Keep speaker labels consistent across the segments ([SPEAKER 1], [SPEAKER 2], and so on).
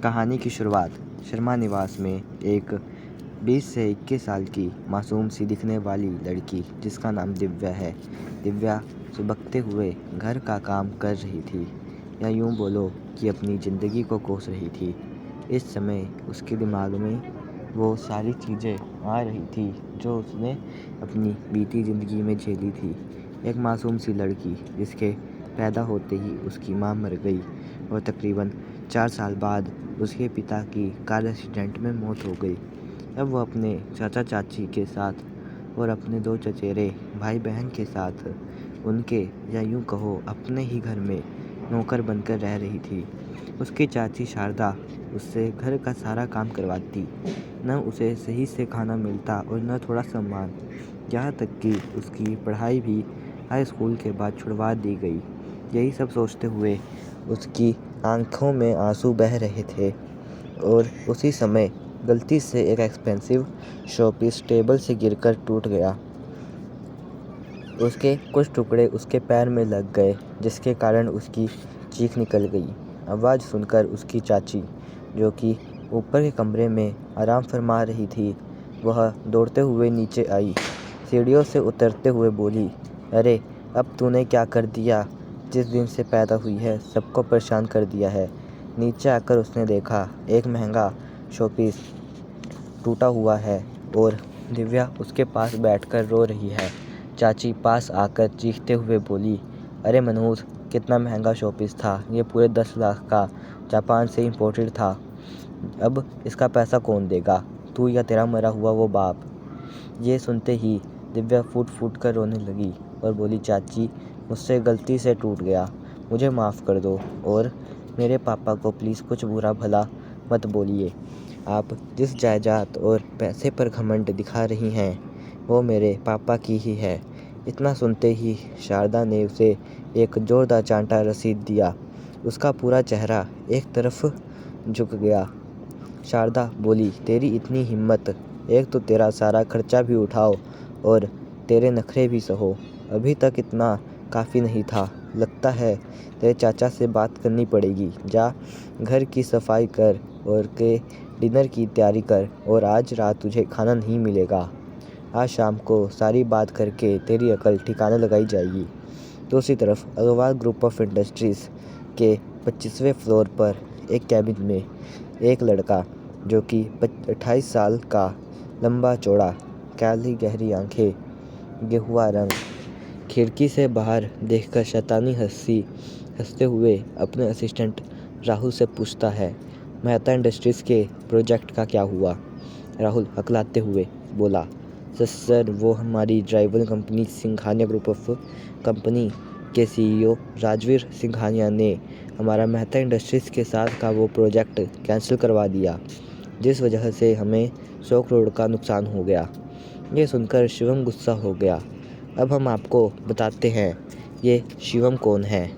[SPEAKER 1] कहानी की शुरुआत शर्मा निवास में एक 20 से 21 साल की मासूम सी दिखने वाली लड़की जिसका नाम दिव्या है। दिव्या सुबकते हुए घर का काम कर रही थी या यूं बोलो कि अपनी ज़िंदगी को कोस रही थी। इस समय उसके दिमाग में वो सारी चीज़ें आ रही थी जो उसने अपनी बीती ज़िंदगी में झेली थी। एक मासूम सी लड़की जिसके पैदा होते ही उसकी माँ मर गई और तकरीबन 4 साल बाद उसके पिता की कार एक्सीडेंट में मौत हो गई। अब वो अपने चाचा चाची के साथ और अपने 2 चचेरे भाई बहन के साथ उनके या यूं कहो अपने ही घर में नौकर बनकर रह रही थी। उसकी चाची शारदा उससे घर का सारा काम करवाती। न उसे सही से खाना मिलता और न थोड़ा सम्मान। यहाँ तक कि उसकी पढ़ाई भी हाई स्कूल के बाद छुड़वा दी गई। यही सब सोचते हुए उसकी आंखों में आंसू बह रहे थे और उसी समय गलती से एक एक्सपेंसिव शोपीस टेबल से गिरकर टूट गया। उसके कुछ टुकड़े उसके पैर में लग गए जिसके कारण उसकी चीख निकल गई। आवाज़ सुनकर उसकी चाची जो कि ऊपर के कमरे में आराम फरमा रही थी, वह दौड़ते हुए नीचे आई। सीढ़ियों से उतरते हुए बोली, अरे अब तूने क्या कर दिया? जिस दिन से पैदा हुई है सबको परेशान कर दिया है। नीचे आकर उसने देखा एक महंगा शोपीस टूटा हुआ है और दिव्या उसके पास बैठकर रो रही है। चाची पास आकर चीखते हुए बोली, अरे मनहूस, कितना महंगा शोपीस था, ये पूरे 10 लाख का जापान से इम्पोर्टेड था। अब इसका पैसा कौन देगा, तू या तेरा मरा हुआ वो बाप? ये सुनते ही दिव्या फूट फूट कर रोने लगी और बोली, चाची मुझसे गलती से टूट गया, मुझे माफ़ कर दो और मेरे पापा को प्लीज़ कुछ बुरा भला मत बोलिए। आप जिस जायदाद और पैसे पर घमंड दिखा रही हैं वो मेरे पापा की ही है। इतना सुनते ही शारदा ने उसे एक जोरदार चांटा रसीद दिया। उसका पूरा चेहरा एक तरफ झुक गया। शारदा बोली, तेरी इतनी हिम्मत, एक तो तेरा सारा खर्चा भी उठाओ और तेरे नखरे भी सहो। अभी तक इतना काफ़ी नहीं था, लगता है तेरे चाचा से बात करनी पड़ेगी। जा घर की सफाई कर और के डिनर की तैयारी कर और आज रात तुझे खाना नहीं मिलेगा। आज शाम को सारी बात करके तेरी अकल ठिकाने लगाई जाएगी। दूसरी तरफ अग्रवाल ग्रुप ऑफ इंडस्ट्रीज़ के 25वें फ्लोर पर एक कैबिन में एक लड़का जो कि 28 साल का, लंबा चौड़ा, काली गहरी आंखें, गेहुआ रंग, खिड़की से बाहर देखकर शैतानी हंसते हुए अपने असिस्टेंट राहुल से पूछता है, मेहता इंडस्ट्रीज़ के प्रोजेक्ट का क्या हुआ? राहुल हकलाते हुए बोला, सर वो हमारी driver company Singhania group of company के सीईओ राजवीर सिंघानिया ने हमारा मेहता इंडस्ट्रीज़ के साथ का वो प्रोजेक्ट कैंसिल करवा दिया, जिस वजह से हमें 100 करोड़ का नुकसान हो गया। ये सुनकर शिवम गुस्सा हो गया। अब हम आपको बताते हैं ये शिवम कौन है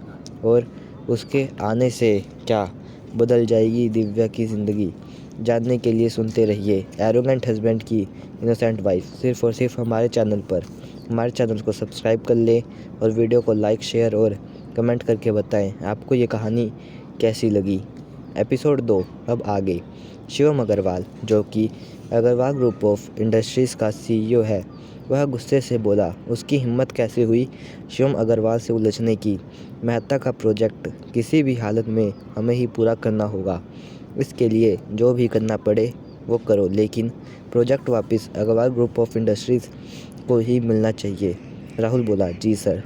[SPEAKER 1] और उसके आने से क्या बदल जाएगी दिव्या की ज़िंदगी। जानने के लिए सुनते रहिए एरोगेंट हस्बैंड की इनोसेंट वाइफ, सिर्फ़ और सिर्फ हमारे चैनल पर। हमारे चैनल को सब्सक्राइब कर लें और वीडियो को लाइक, शेयर और कमेंट करके बताएं आपको ये कहानी कैसी लगी। एपिसोड 2 अब आगे। शिवम अग्रवाल जो कि अग्रवाल ग्रुप ऑफ इंडस्ट्रीज़ का सीईओ है, वह गुस्से से बोला, उसकी हिम्मत कैसे हुई शिवम अग्रवाल से उलझने की? मेहता का प्रोजेक्ट किसी भी हालत में हमें ही पूरा करना होगा। इसके लिए जो भी करना पड़े वो करो, लेकिन प्रोजेक्ट वापस अग्रवाल ग्रुप ऑफ इंडस्ट्रीज़ को ही मिलना चाहिए। राहुल बोला, जी सर।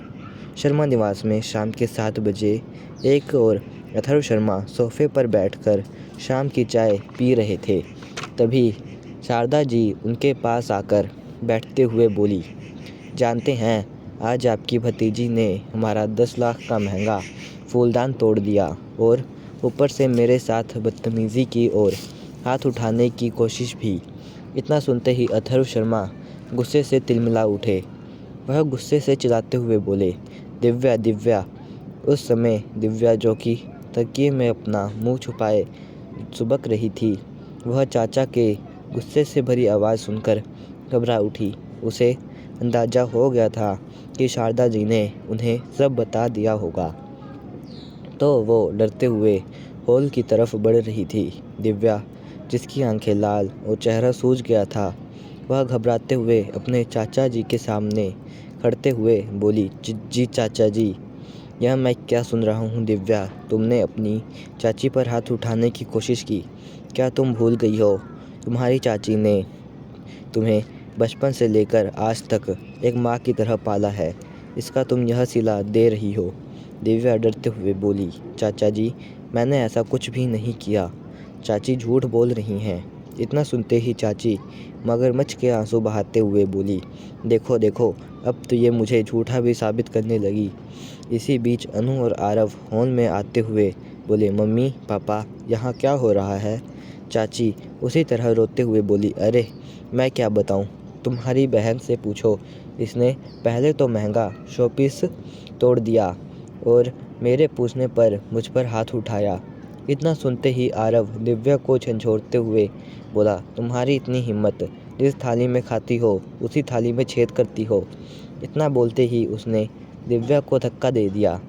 [SPEAKER 1] शर्मा निवास में शाम के 7 बजे एक और अथर्व शर्मा सोफे पर बैठकर शाम की चाय पी रहे थे। तभी शारदा जी उनके पास आकर बैठते हुए बोली, जानते हैं आज आपकी भतीजी ने हमारा 10 लाख का महंगा फूलदान तोड़ दिया और ऊपर से मेरे साथ बदतमीज़ी की और हाथ उठाने की कोशिश भी। इतना सुनते ही अथर्व शर्मा गुस्से से तिलमिला उठे। वह गुस्से से चिल्लाते हुए बोले, दिव्या दिव्या। उस समय दिव्या जो कि तकिए में अपना मुंह छुपाए सुबक रही थी, वह चाचा के गुस्से से भरी आवाज़ सुनकर घबरा उठी। उसे अंदाज़ा हो गया था कि शारदा जी ने उन्हें सब बता दिया होगा, तो वो डरते हुए हॉल की तरफ बढ़ रही थी। दिव्या, जिसकी आंखें लाल और चेहरा सूज गया था, वह घबराते हुए अपने चाचा जी के सामने खड़ते हुए बोली, जी चाचा जी। यह मैं क्या सुन रहा हूँ दिव्या? तुमने अपनी चाची पर हाथ उठाने की कोशिश की। क्या तुम भूल गई हो? तुम्हारी चाची ने तुम्हें बचपन से लेकर आज तक एक माँ की तरह पाला है। इसका तुम यह सिला दे रही हो। दिव्या डरते हुए बोली, चाचा जी, मैंने ऐसा कुछ भी नहीं किया। चाची झूठ बोल रही हैं। इतना सुनते ही चाची मगरमच्छ के आंसू बहाते हुए बोली, देखो देखो, अब तो ये मुझे झूठा भी साबित करने लगी। इसी बीच अनु और आरव हॉल में आते हुए बोले, मम्मी पापा, यहाँ क्या हो रहा है? चाची उसी तरह रोते हुए बोली, अरे मैं क्या बताऊँ, तुम्हारी बहन से पूछो। इसने पहले तो महंगा शोपीस तोड़ दिया और मेरे पूछने पर मुझ पर हाथ उठाया। इतना सुनते ही आरव दिव्या को झंझोड़ते हुए बोला, तुम्हारी इतनी हिम्मत, जिस थाली में खाती हो उसी थाली में छेद करती हो। इतना बोलते ही उसने दिव्या को धक्का दे दिया।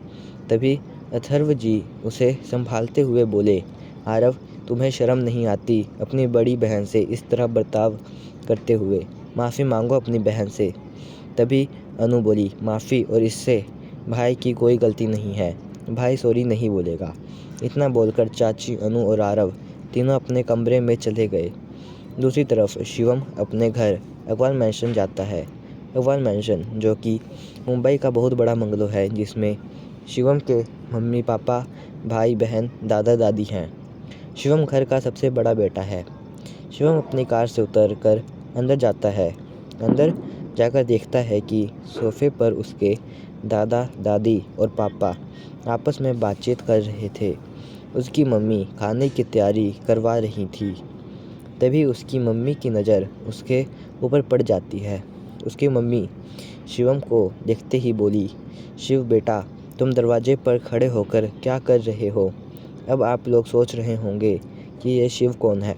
[SPEAKER 1] तभी अथर्व जी उसे संभालते हुए बोले, आरव, तुम्हें शर्म नहीं आती अपनी बड़ी बहन से इस तरह बर्ताव करते हुए? माफ़ी मांगो अपनी बहन से। तभी अनु बोली, माफ़ी? और इससे भाई की कोई गलती नहीं है, भाई सॉरी नहीं बोलेगा। इतना बोलकर चाची, अनु और आरव तीनों अपने कमरे में चले गए। दूसरी तरफ शिवम अपने घर अग्रवाल मैंशन जाता है। अग्रवाल मैंशन जो कि मुंबई का बहुत बड़ा बंगलो है, जिसमें शिवम के मम्मी पापा, भाई बहन, दादा दादी हैं। शिवम घर का सबसे बड़ा बेटा है। शिवम अपनी कार से उतर कर अंदर जाता है। अंदर जाकर देखता है कि सोफे पर उसके दादा दादी और पापा आपस में बातचीत कर रहे थे। उसकी मम्मी खाने की तैयारी करवा रही थी। तभी उसकी मम्मी की नज़र उसके ऊपर पड़ जाती है। उसकी मम्मी शिवम को देखते ही बोली, शिव बेटा, तुम दरवाजे पर खड़े होकर क्या कर रहे हो? अब आप लोग सोच रहे होंगे कि ये शिव कौन है।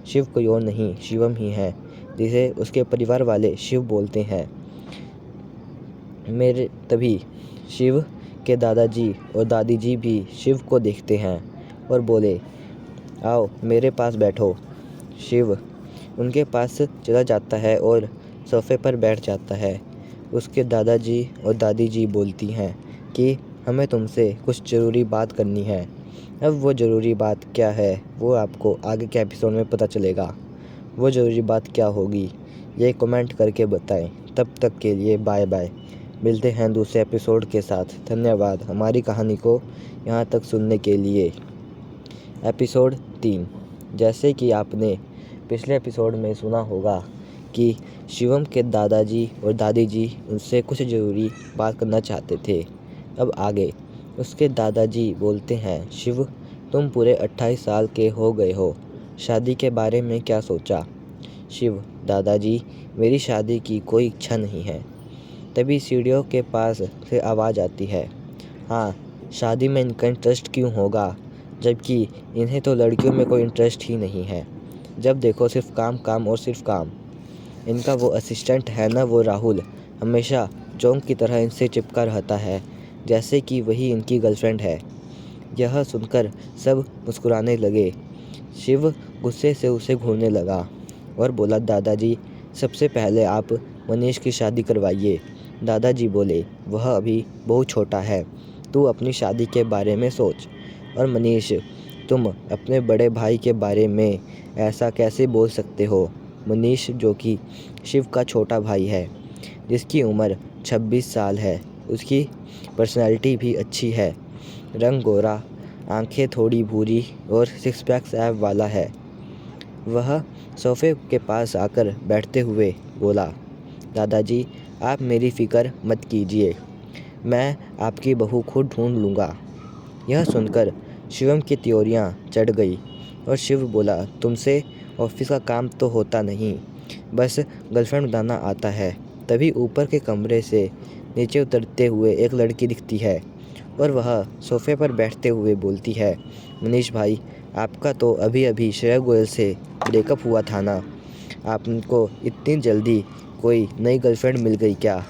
[SPEAKER 1] शिव कोई और नहीं, शिवम ही है, जिसे उसके परिवार वाले शिव बोलते हैं। तभी शिव के दादाजी और दादी जी भी शिव को देखते हैं और बोले, आओ मेरे पास बैठो। शिव उनके पास चला जाता है और सोफे पर बैठ जाता है। उसके दादाजी और दादी जी बोलती हैं कि हमें तुमसे कुछ ज़रूरी बात करनी है। अब वो ज़रूरी बात क्या है वो आपको आगे के एपिसोड में पता चलेगा। वो ज़रूरी बात क्या होगी ये कमेंट करके बताएं। तब तक के लिए बाय बाय। मिलते हैं दूसरे एपिसोड के साथ। धन्यवाद हमारी कहानी को यहाँ तक सुनने के लिए। एपिसोड 3, जैसे कि आपने पिछले एपिसोड में सुना होगा कि शिवम के दादाजी और दादी जी उनसे कुछ ज़रूरी बात करना चाहते थे। अब आगे उसके दादाजी बोलते हैं, शिव, तुम पूरे 28 साल के हो गए हो, शादी के बारे में क्या सोचा? शिव, दादाजी, मेरी शादी की कोई इच्छा नहीं है। तभी सीढ़ियों के पास से आवाज़ आती है, हाँ, शादी में इनका इंटरेस्ट क्यों होगा, जबकि इन्हें तो लड़कियों में कोई इंटरेस्ट ही नहीं है। जब देखो सिर्फ काम काम और सिर्फ काम। इनका वो असिस्टेंट है ना, वो राहुल, हमेशा जोंक की तरह इनसे चिपका रहता है, जैसे कि वही इनकी गर्लफ्रेंड है। यह सुनकर सब मुस्कुराने लगे। शिव गुस्से से उसे घूरने लगा और बोला, दादाजी, सबसे पहले आप मनीष की शादी करवाइए। दादाजी बोले, वह अभी बहुत छोटा है, तू अपनी शादी के बारे में सोच। और मनीष, तुम अपने बड़े भाई के बारे में ऐसा कैसे बोल सकते हो? मनीष जो कि शिव का छोटा भाई है, जिसकी उम्र 26 साल है, उसकी पर्सनैलिटी भी अच्छी है, रंग गोरा, आंखें थोड़ी भूरी और सिक्स पैक ऐब वाला है। वह सोफे के पास आकर बैठते हुए बोला, दादाजी, आप मेरी फ़िक्र मत कीजिए, मैं आपकी बहू खुद ढूंढ लूँगा। यह सुनकर शिवम की त्योरियाँ चढ़ गई और शिव बोला, तुमसे ऑफिस का काम तो होता नहीं, बस गर्लफ्रेंड बनाना आता है। तभी ऊपर के कमरे से नीचे उतरते हुए एक लड़की दिखती है और वह सोफे पर बैठते हुए बोलती है, मनीष भाई, आपका तो अभी अभी श्रेया गोयल से ब्रेकअप हुआ था ना, आपको इतनी जल्दी कोई नई गर्लफ्रेंड मिल गई क्या?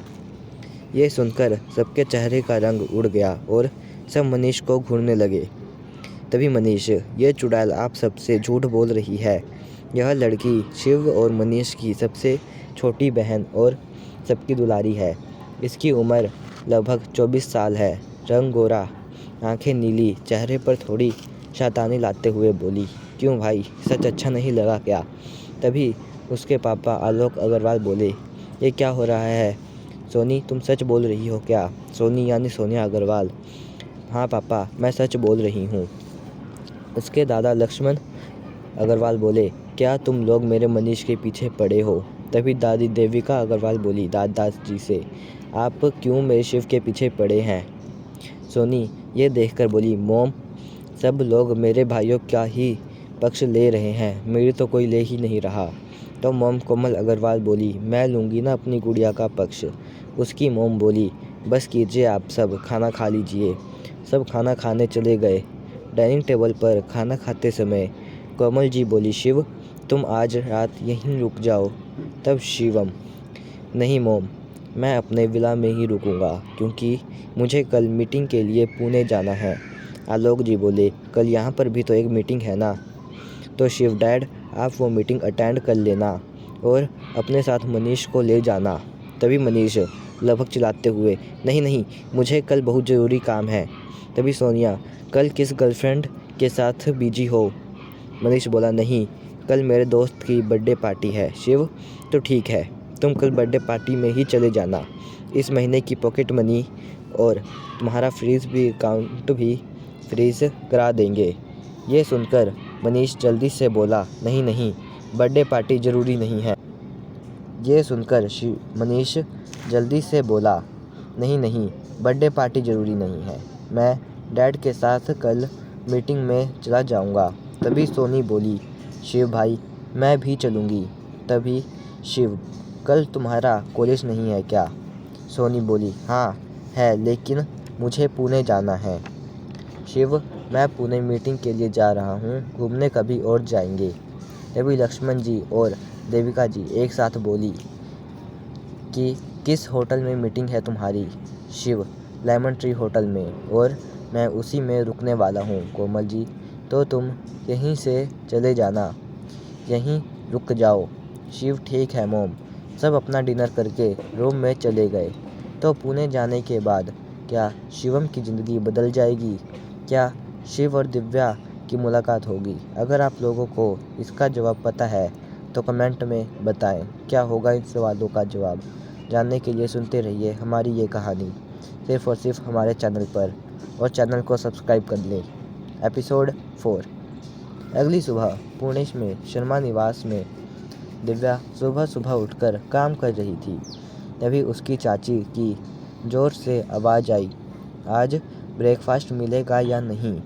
[SPEAKER 1] ये सुनकर सबके चेहरे का रंग उड़ गया और सब मनीष को घूरने लगे। तभी मनीष, ये चुड़ैल आप सबसे झूठ बोल रही है। यह लड़की शिव और मनीष की सबसे छोटी बहन और सबकी दुलारी है। इसकी उम्र लगभग 24 साल है। रंग गोरा, आंखें नीली, चेहरे पर थोड़ी शैतानी लाते हुए बोली, क्यों भाई, सच अच्छा नहीं लगा क्या? तभी उसके पापा आलोक अग्रवाल बोले, ये क्या हो रहा है? सोनी, तुम सच बोल रही हो क्या? सोनी यानी सोनिया अग्रवाल। हाँ पापा, मैं सच बोल रही हूँ। उसके दादा लक्ष्मण अग्रवाल बोले, क्या तुम लोग मेरे मनीष के पीछे पड़े हो? तभी दादी देविका अग्रवाल बोली दादाजी से, आप क्यों मेरे शिव के पीछे पड़े हैं? सोनी ये देखकर बोली, मोम, सब लोग मेरे भाइयों का ही पक्ष ले रहे हैं, मेरी तो कोई ले ही नहीं रहा। तो मोम कोमल अग्रवाल बोली, मैं लूँगी ना अपनी गुड़िया का पक्ष। उसकी मोम बोली, बस कीजिए, आप सब खाना खा लीजिए। सब खाना खाने चले गए। डाइनिंग टेबल पर खाना खाते समय कोमल जी बोली, शिव, तुम आज रात यहीं रुक जाओ। तब शिवम, नहीं मोम, मैं अपने विला में ही रुकूंगा, क्योंकि मुझे कल मीटिंग के लिए पुणे जाना है। आलोक जी बोले, कल यहाँ पर भी तो एक मीटिंग है ना? तो शिव डैड, आप वो मीटिंग अटेंड कर लेना और अपने साथ मनीष को ले जाना। तभी मनीष लगभग चिल्लाते हुए, नहीं नहीं, मुझे कल बहुत ज़रूरी काम है। तभी सोनिया, कल किस गर्लफ्रेंड के साथ बिजी हो? मनीष बोला, नहीं, कल मेरे दोस्त की बर्थडे पार्टी है। शिव, तो ठीक है, तुम कल बर्थडे पार्टी में ही चले जाना। इस महीने की पॉकेट मनी और तुम्हारा फ्रीज भी अकाउंट भी फ्रीज करा देंगे। ये सुनकर मनीष जल्दी से बोला, नहीं नहीं, बर्थडे पार्टी ज़रूरी नहीं है। ये सुनकर मनीष जल्दी से बोला, नहीं नहीं, बर्थडे पार्टी ज़रूरी नहीं है, मैं डैड के साथ कल मीटिंग में चला जाऊंगा। तभी सोनी बोली, शिव भाई, मैं भी चलूँगी। तभी शिव, कल तुम्हारा कॉलेज नहीं है क्या? सोनी बोली, हाँ है, लेकिन मुझे पुणे जाना है। शिव, मैं पुणे मीटिंग के लिए जा रहा हूँ, घूमने कभी और जाएंगे। तभी लक्ष्मण जी और देविका जी एक साथ बोली कि किस होटल में मीटिंग है तुम्हारी? शिव, लेमन ट्री होटल में, और मैं उसी में रुकने वाला हूँ। कोमल जी, तो तुम यहीं से चले जाना, यहीं रुक जाओ। शिव, ठीक है मोम। सब अपना डिनर करके रूम में चले गए। तो पुणे जाने के बाद क्या शिवम की ज़िंदगी बदल जाएगी? क्या शिव और दिव्या की मुलाकात होगी? अगर आप लोगों को इसका जवाब पता है तो कमेंट में बताएं, क्या होगा इन सवालों का जवाब। जानने के लिए सुनते रहिए हमारी ये कहानी, सिर्फ़ और सिर्फ हमारे चैनल पर, और चैनल को सब्सक्राइब कर लें। एपिसोड 4। अगली सुबह पुणे में शर्मा निवास में दिव्या सुबह सुबह उठकर काम कर रही थी। तभी उसकी चाची की ज़ोर से आवाज़ आई, आज ब्रेकफास्ट मिलेगा या नहीं,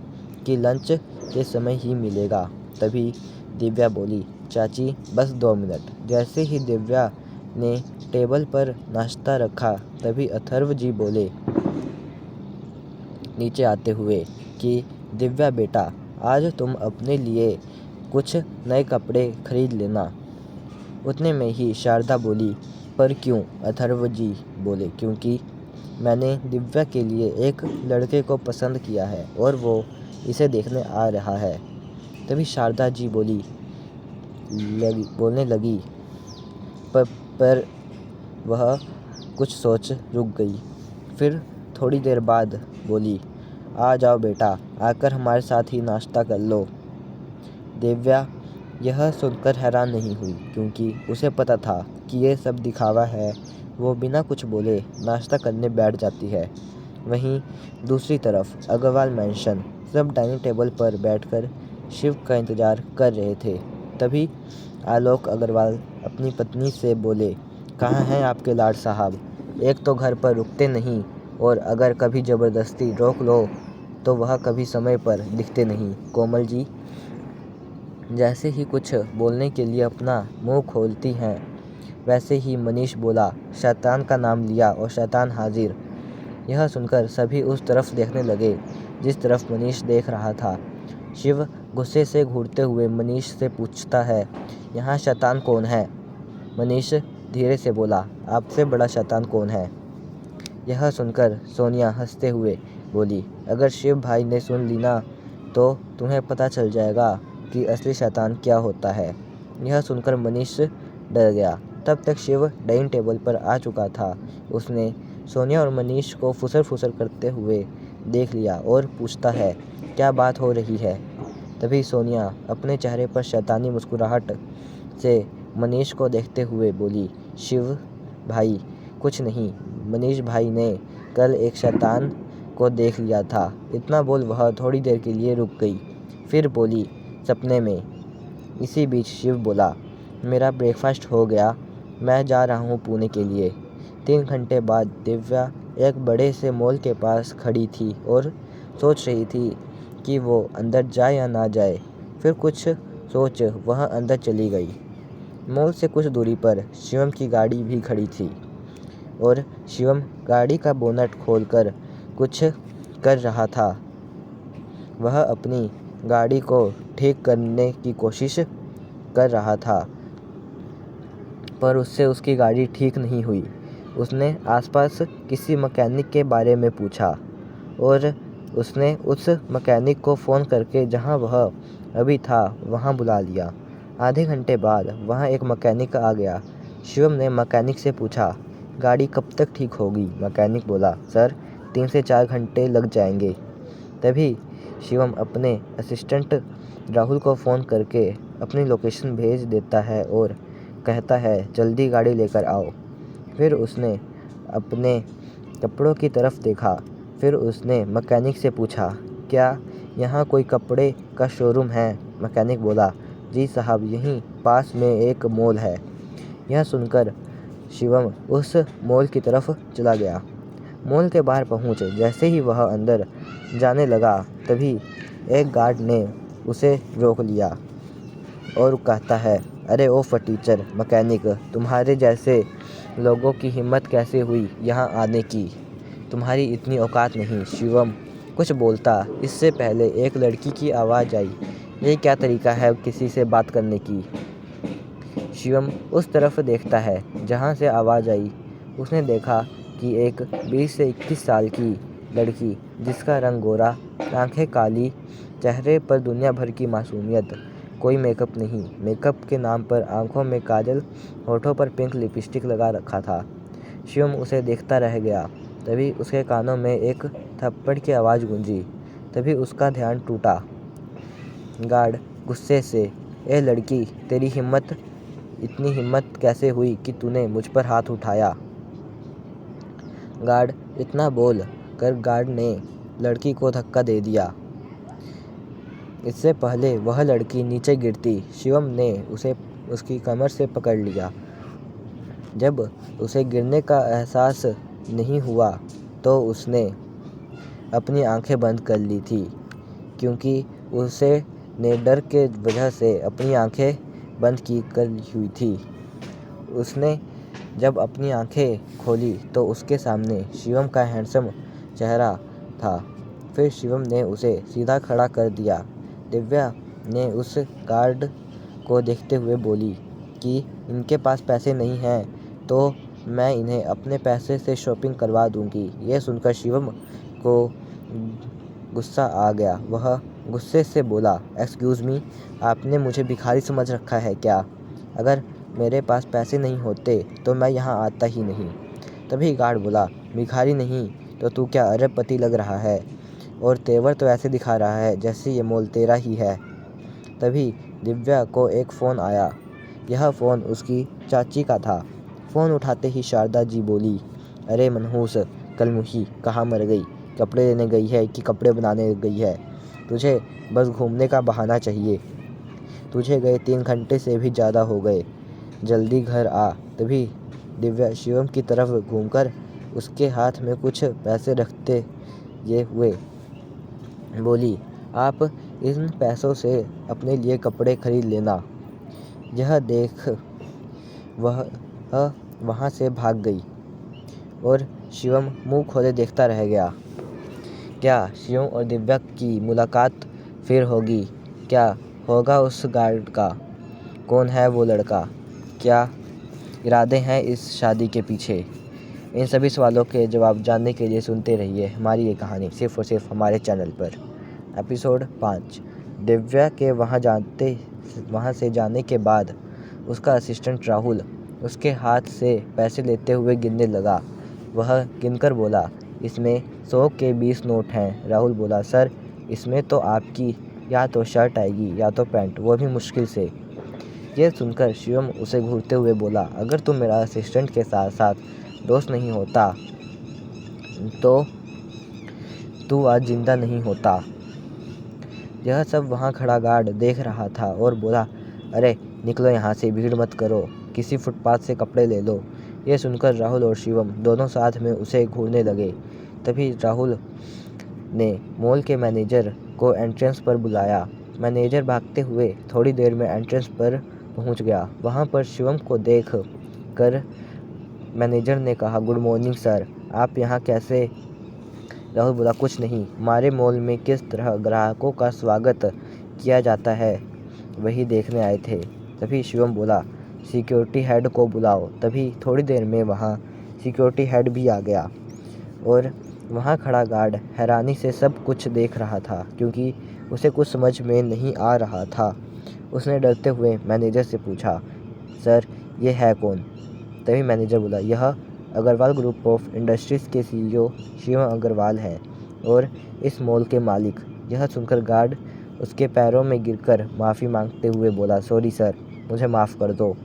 [SPEAKER 1] कि लंच के समय ही मिलेगा। तभी दिव्या बोली, चाची बस 2 मिनट। जैसे ही दिव्या ने टेबल पर नाश्ता रखा, तभी अथर्व जी बोले नीचे आते हुए कि दिव्या बेटा, आज तुम अपने लिए कुछ नए कपड़े खरीद लेना। उतने में ही शारदा बोली, पर क्यों? अथर्व जी बोले, क्योंकि मैंने दिव्या के लिए एक लड़के को पसंद किया है और वो इसे देखने आ रहा है। तभी शारदा जी बोलने लगी, पर वह कुछ सोच रुक गई। फिर थोड़ी देर बाद बोली, आ जाओ बेटा, आकर हमारे साथ ही नाश्ता कर लो। दिव्या यह सुनकर हैरान नहीं हुई, क्योंकि उसे पता था कि ये सब दिखावा है। वो बिना कुछ बोले नाश्ता करने बैठ जाती है। वहीं दूसरी तरफ अग्रवाल मैंशन सब डाइनिंग टेबल पर बैठकर शिव का इंतज़ार कर रहे थे। तभी आलोक अग्रवाल अपनी पत्नी से बोले, कहाँ हैं आपके लाड साहब? एक तो घर पर रुकते नहीं, और अगर कभी ज़बरदस्ती रोक लो तो वह कभी समय पर दिखते नहीं। कोमल जी जैसे ही कुछ बोलने के लिए अपना मुंह खोलती हैं, वैसे ही मनीष बोला, शैतान का नाम लिया और शैतान हाजिर। यह सुनकर सभी उस तरफ देखने लगे जिस तरफ मनीष देख रहा था। शिव गुस्से से घूरते हुए मनीष से पूछता है, यहाँ शैतान कौन है? मनीष धीरे से बोला, आपसे बड़ा शैतान कौन है? यह सुनकर सोनिया हंसते हुए बोली, अगर शिव भाई ने सुन ली ना तो तुम्हें पता चल जाएगा कि असली शैतान क्या होता है। यह सुनकर मनीष डर गया। तब तक शिव डाइनिंग टेबल पर आ चुका था। उसने सोनिया और मनीष को फुसर-फुसर करते हुए देख लिया और पूछता है, क्या बात हो रही है? तभी सोनिया अपने चेहरे पर शैतानी मुस्कुराहट से मनीष को देखते हुए बोली, शिव भाई, कुछ नहीं। मनीष भाई ने कल एक शैतान को देख लिया था। इतना बोल वह थोड़ी देर के लिए रुक गई, फिर बोली, सपने में। इसी बीच शिव बोला, मेरा ब्रेकफास्ट हो गया, मैं जा रहा हूँ पुणे के लिए। 3 घंटे बाद दिव्या एक बड़े से मॉल के पास खड़ी थी और सोच रही थी कि वो अंदर जाए या ना जाए। फिर कुछ सोच वह अंदर चली गई। मॉल से कुछ दूरी पर शिवम की गाड़ी भी खड़ी थी और शिवम गाड़ी का बोनट खोलकर कुछ कर रहा था। वह अपनी गाड़ी को ठीक करने की कोशिश कर रहा था, पर उससे उसकी गाड़ी ठीक नहीं हुई। उसने आसपास किसी मैकेनिक के बारे में पूछा और उसने उस मैकेनिक को फ़ोन करके जहां वह अभी था वहां बुला लिया। आधे घंटे बाद वहां एक मैकेनिक आ गया। शिवम ने मैकेनिक से पूछा, गाड़ी कब तक ठीक होगी? मैकेनिक बोला, सर 3 से 4 घंटे लग जाएंगे। तभी शिवम अपने असिस्टेंट राहुल को फ़ोन करके अपनी लोकेशन भेज देता है और कहता है, जल्दी गाड़ी लेकर आओ। फिर उसने अपने कपड़ों की तरफ देखा। फिर उसने मैकेनिक से पूछा, क्या यहाँ कोई कपड़े का शोरूम है? मैकेनिक बोला, जी साहब, यहीं पास में एक मॉल है। यह सुनकर शिवम उस मॉल की तरफ चला गया। मॉल के बाहर पहुँच जैसे ही वह अंदर जाने लगा, तभी एक गार्ड ने उसे रोक लिया और कहता है, अरे ओ फटीचर मैकेनिक, तुम्हारे जैसे लोगों की हिम्मत कैसे हुई यहाँ आने की? तुम्हारी इतनी औकात नहीं। शिवम कुछ बोलता, इससे पहले एक लड़की की आवाज़ आई, ये क्या तरीका है किसी से बात करने की? शिवम उस तरफ देखता है जहाँ से आवाज़ आई। उसने देखा कि एक 20 से 21 साल की लड़की, जिसका रंग गोरा, आंखें काली, चेहरे पर दुनिया भर की मासूमियत, कोई मेकअप नहीं, मेकअप के नाम पर आंखों में काजल, होठों पर पिंक लिपस्टिक लगा रखा था। शिवम उसे देखता रह गया। तभी उसके कानों में एक थप्पड़ की आवाज़ गूंजी। तभी उसका ध्यान टूटा। गार्ड गुस्से से, ए लड़की, तेरी इतनी हिम्मत कैसे हुई कि तूने मुझ पर हाथ उठाया? गार्ड इतना बोल कर गार्ड ने लड़की को धक्का दे दिया। इससे पहले वह लड़की नीचे गिरती, शिवम ने उसे उसकी कमर से पकड़ लिया। जब उसे गिरने का एहसास नहीं हुआ तो उसने अपनी आंखें बंद कर ली थी, क्योंकि उसे ने डर के वजह से अपनी आंखें बंद की कर हुई थी। उसने जब अपनी आंखें खोली तो उसके सामने शिवम का हैंडसम चेहरा था। फिर शिवम ने उसे सीधा खड़ा कर दिया। दिव्या ने उस गार्ड को देखते हुए बोली कि इनके पास पैसे नहीं हैं तो मैं इन्हें अपने पैसे से शॉपिंग करवा दूंगी। यह सुनकर शिवम को गुस्सा आ गया। वह गुस्से से बोला, एक्सक्यूज़ मी, आपने मुझे भिखारी समझ रखा है क्या? अगर मेरे पास पैसे नहीं होते तो मैं यहाँ आता ही नहीं। तभी गार्ड बोला, भिखारी नहीं तो तू क्या अरबपति लग रहा है? और तेवर तो ऐसे दिखा रहा है जैसे ये मॉल तेरा ही है। तभी दिव्या को एक फ़ोन आया। यह फ़ोन उसकी चाची का था। फ़ोन उठाते ही शारदा जी बोली, अरे मनहूस कलमुही, कहाँ मर गई? कपड़े लेने गई है कि कपड़े बनाने गई है? तुझे बस घूमने का बहाना चाहिए। तुझे गए 3 घंटे से भी ज़्यादा हो गए, जल्दी घर आ। तभी दिव्या शिवम की तरफ घूमकर उसके हाथ में कुछ पैसे रखते ये हुए बोली, आप इन पैसों से अपने लिए कपड़े खरीद लेना। यह देख वह वहाँ से भाग गई और शिवम मुंह खोले देखता रह गया। क्या शिवम और दिव्या की मुलाकात फिर होगी? क्या होगा उस गार्ड का? कौन है वो लड़का? क्या इरादे हैं इस शादी के पीछे? इन सभी सवालों के जवाब जानने के लिए सुनते रहिए हमारी ये कहानी सिर्फ़ और सिर्फ हमारे चैनल पर। एपिसोड 5। दिव्या के वहाँ से जाने के बाद उसका असिस्टेंट राहुल उसके हाथ से पैसे लेते हुए गिनने लगा। वह गिनकर बोला, इसमें 100 के 20 नोट हैं। राहुल बोला, सर इसमें तो आपकी या तो शर्ट आएगी या तो पैंट, वो भी मुश्किल से। यह सुनकर शिवम उसे घूरते हुए बोला, अगर तुम मेरा असिस्टेंट के साथ साथ दोस्त नहीं होता तो तू आज जिंदा नहीं होता। यह सब वहाँ खड़ा गार्ड देख रहा था और बोला, अरे निकलो यहाँ से, भीड़ मत करो, किसी फुटपाथ से कपड़े ले लो। यह सुनकर राहुल और शिवम दोनों साथ में उसे घूरने लगे। तभी राहुल ने मॉल के मैनेजर को एंट्रेंस पर बुलाया। मैनेजर भागते हुए थोड़ी देर में एंट्रेंस पर पहुंच गया। वहां पर शिवम को देख कर मैनेजर ने कहा, गुड मॉर्निंग सर, आप यहाँ कैसे? राहुल बोला, कुछ नहीं, हमारे मॉल में किस तरह ग्राहकों का स्वागत किया जाता है वही देखने आए थे। तभी शिवम बोला, सिक्योरिटी हेड को बुलाओ। तभी थोड़ी देर में वहाँ सिक्योरिटी हेड भी आ गया और वहाँ खड़ा गार्ड हैरानी से सब कुछ देख रहा था क्योंकि उसे कुछ समझ में नहीं आ रहा था। उसने डरते हुए मैनेजर से पूछा, सर ये है कौन? तभी मैनेजर बोला, यह अग्रवाल ग्रुप ऑफ इंडस्ट्रीज़ के CEO शिवम अग्रवाल हैं और इस मॉल के मालिक। यह सुनकर गार्ड उसके पैरों में गिरकर माफ़ी मांगते हुए बोला, सॉरी सर, मुझे माफ़ कर दो।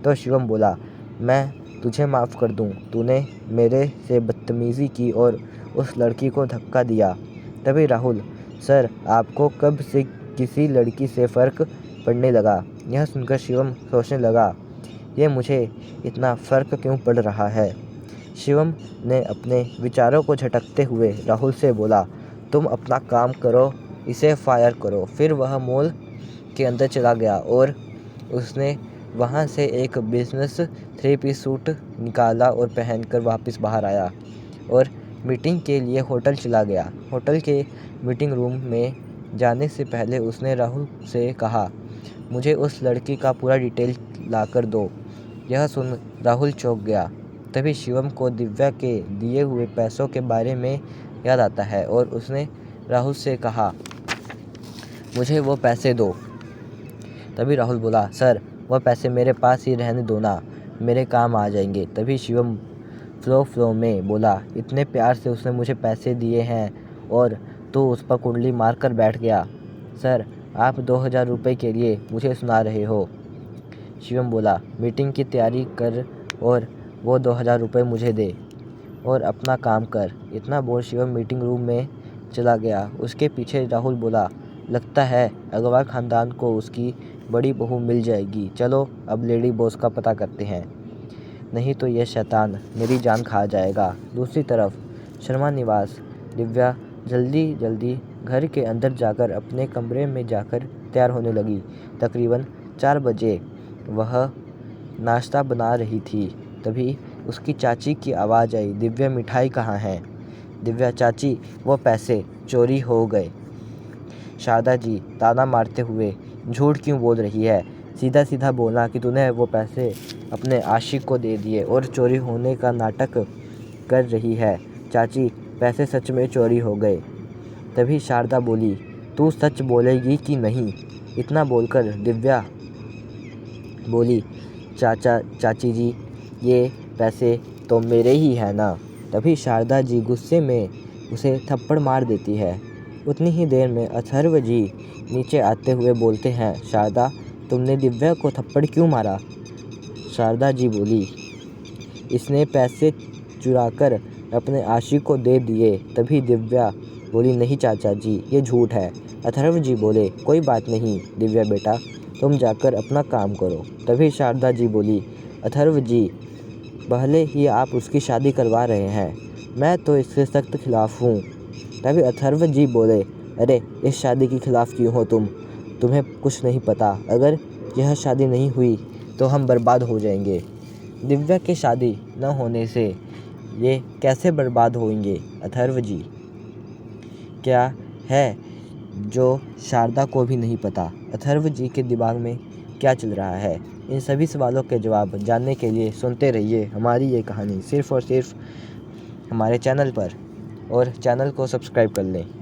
[SPEAKER 1] तो शिवम बोला, मैं तुझे माफ़ कर दूं, तूने मेरे से बदतमीज़ी की और उस लड़की को धक्का दिया। तभी राहुल, सर आपको कब से किसी लड़की से फ़र्क पड़ने लगा? यह सुनकर शिवम सोचने लगा, ये मुझे इतना फ़र्क क्यों पड़ रहा है? शिवम ने अपने विचारों को झटकते हुए राहुल से बोला, तुम अपना काम करो, इसे फायर करो। फिर वह मॉल के अंदर चला गया और उसने वहाँ से एक बिजनेस 3 पीस सूट निकाला और पहनकर वापस बाहर आया और मीटिंग के लिए होटल चला गया। होटल के मीटिंग रूम में जाने से पहले उसने राहुल से कहा, मुझे उस लड़की का पूरा डिटेल लाकर दो। यह सुन राहुल चौंक गया। तभी शिवम को दिव्या के दिए हुए पैसों के बारे में याद आता है और उसने राहुल से कहा, मुझे वो पैसे दो। तभी राहुल बोला, सर वह पैसे मेरे पास ही रहने दो ना, मेरे काम आ जाएंगे। तभी शिवम फ्लो में बोला, इतने प्यार से उसने मुझे पैसे दिए हैं और तो उस पर कुंडली मार कर बैठ गया। सर आप 2000 रुपये के लिए मुझे सुना रहे हो? शिवम बोला, मीटिंग की तैयारी कर और वो 2000 रुपये मुझे दे और अपना काम कर। इतना बोल शिवम मीटिंग रूम में चला गया। उसके पीछे राहुल बोला, लगता है अग्रवाल ख़ानदान को उसकी बड़ी बहू मिल जाएगी। चलो अब लेडी बॉस का पता करते हैं, नहीं तो यह शैतान मेरी जान खा जाएगा। दूसरी तरफ शर्मा निवास। दिव्या जल्दी घर के अंदर जाकर अपने कमरे में जाकर तैयार होने लगी। तकरीबन 4 बजे वह नाश्ता बना रही थी। तभी उसकी चाची की आवाज़ आई, दिव्या मिठाई कहाँ है? दिव्या, चाची वो पैसे चोरी हो गए। शारदा जी ताना मारते हुए, झूठ क्यों बोल रही है? सीधा सीधा बोलना कि तूने वो पैसे अपने आशिक को दे दिए और चोरी होने का नाटक कर रही है। चाची पैसे सच में चोरी हो गए। तभी शारदा बोली, तू सच बोलेगी कि नहीं? इतना बोलकर दिव्या बोली, चाची जी ये पैसे तो मेरे ही हैं ना। तभी शारदा जी गुस्से में उसे थप्पड़ मार देती है। उतनी ही देर में अथर्व जी नीचे आते हुए बोलते हैं, शारदा तुमने दिव्या को थप्पड़ क्यों मारा? शारदा जी बोली, इसने पैसे चुराकर अपने आशिक को दे दिए। तभी दिव्या बोली, नहीं चाचा जी ये झूठ है। अथर्व जी बोले, कोई बात नहीं दिव्या बेटा, तुम जाकर अपना काम करो। तभी शारदा जी बोली, अथर्व जी पहले ही आप उसकी शादी करवा रहे हैं, मैं तो इसके सख्त खिलाफ़ हूँ। तभी अथर्व जी बोले, अरे इस शादी के खिलाफ़ क्यों हो तुम्हें कुछ नहीं पता, अगर यह शादी नहीं हुई तो हम बर्बाद हो जाएंगे। दिव्या की शादी न होने से ये कैसे बर्बाद होंगे अथर्व जी? क्या है जो शारदा को भी नहीं पता? अथर्व जी के दिमाग में क्या चल रहा है? इन सभी सवालों के जवाब जानने के लिए सुनते रहिए हमारी ये कहानी सिर्फ़ और सिर्फ हमारे चैनल पर, और चैनल को सब्सक्राइब कर लें।